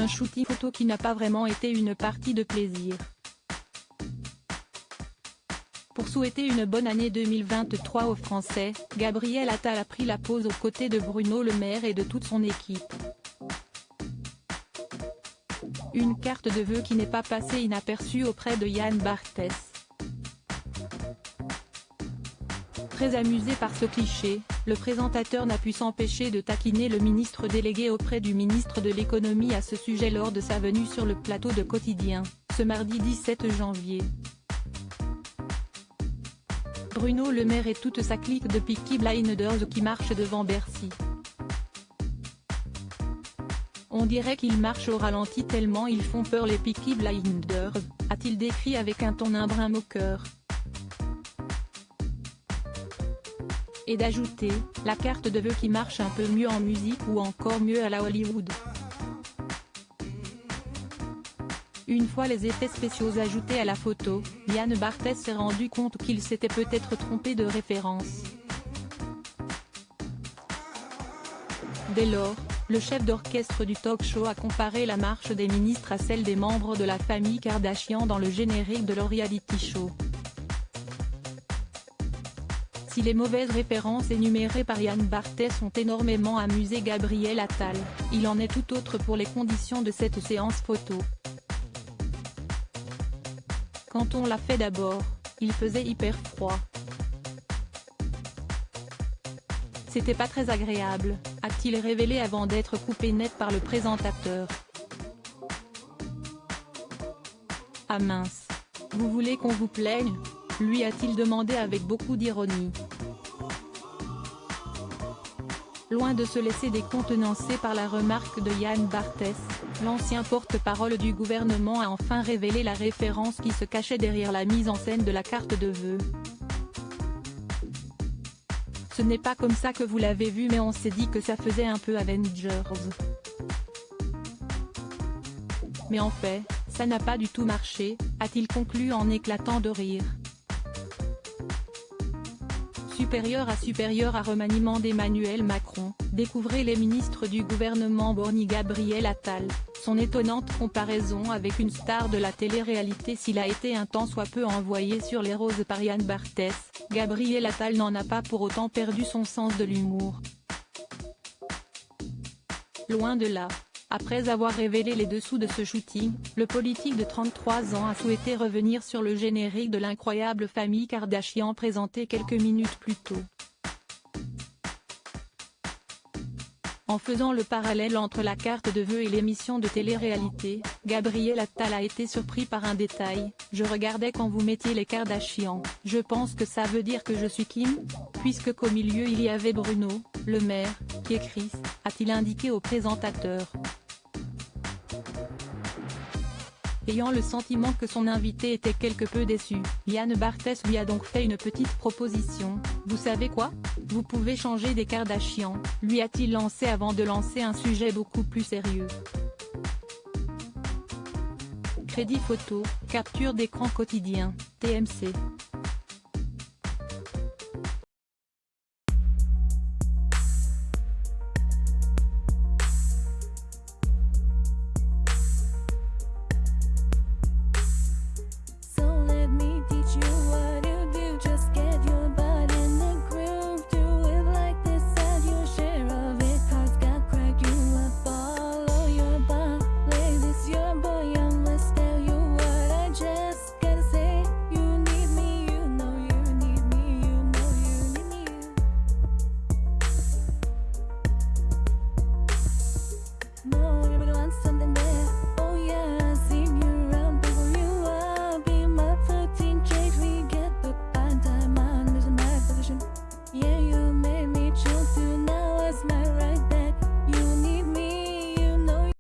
Un shooting photo qui n'a pas vraiment été une partie de plaisir. Pour souhaiter une bonne année 2023 aux Français, Gabriel Attal a pris la pose aux côtés de Bruno Le Maire et de toute son équipe. Une carte de vœux qui n'est pas passée inaperçue auprès de Yann Barthès. Très amusé par ce cliché, le présentateur n'a pu s'empêcher de taquiner le ministre délégué auprès du ministre de l'économie à ce sujet lors de sa venue sur le plateau de Quotidien, ce mardi 17 janvier. Bruno Le Maire et toute sa clique de Peaky Blinders qui marche devant Bercy. On dirait qu'ils marchent au ralenti tellement ils font peur les Peaky Blinders, a-t-il décrit avec un ton un brin moqueur. Et d'ajouter, la carte de vœux qui marche un peu mieux en musique ou encore mieux à la Hollywood. Une fois les effets spéciaux ajoutés à la photo, Yann Barthès s'est rendu compte qu'il s'était peut-être trompé de référence. Dès lors, le chef d'orchestre du talk-show a comparé la marche des ministres à celle des membres de la famille Kardashian dans le générique de leur reality show. Si les mauvaises références énumérées par Yann Barthès ont énormément amusé Gabriel Attal, il en est tout autre pour les conditions de cette séance photo. Quand on l'a fait d'abord, il faisait hyper froid. C'était pas très agréable, a-t-il révélé avant d'être coupé net par le présentateur. Ah mince. Vous voulez qu'on vous plaigne ? Lui a-t-il demandé avec beaucoup d'ironie. Loin de se laisser décontenancer par la remarque de Yann Barthès, l'ancien porte-parole du gouvernement a enfin révélé la référence qui se cachait derrière la mise en scène de la carte de vœux. Ce n'est pas comme ça que vous l'avez vu mais on s'est dit que ça faisait un peu Avengers. Mais en fait, ça n'a pas du tout marché, a-t-il conclu en éclatant de rire. Supérieur à remaniement d'Emmanuel Macron, découvrez les ministres du gouvernement Borny Gabriel Attal, son étonnante comparaison avec une star de la télé-réalité s'il a été un tant soit peu envoyé sur les roses par Yann Barthès, Gabriel Attal n'en a pas pour autant perdu son sens de l'humour. Loin de là. Après avoir révélé les dessous de ce shooting, le politique de 33 ans a souhaité revenir sur le générique de l'incroyable famille Kardashian présenté quelques minutes plus tôt. En faisant le parallèle entre la carte de vœux et l'émission de télé-réalité, Gabriel Attal a été surpris par un détail. Je regardais quand vous mettiez les Kardashian, je pense que ça veut dire que je suis Kim, puisque qu'au milieu il y avait Bruno, Le Maire, qui est Chris, a-t-il indiqué au présentateur. Ayant le sentiment que son invité était quelque peu déçu, Yann Barthès lui a donc fait une petite proposition. Vous savez quoi ? Vous pouvez changer des Kardashian, lui a-t-il lancé avant de lancer un sujet beaucoup plus sérieux. Crédit photo, capture d'écran quotidien, TMC.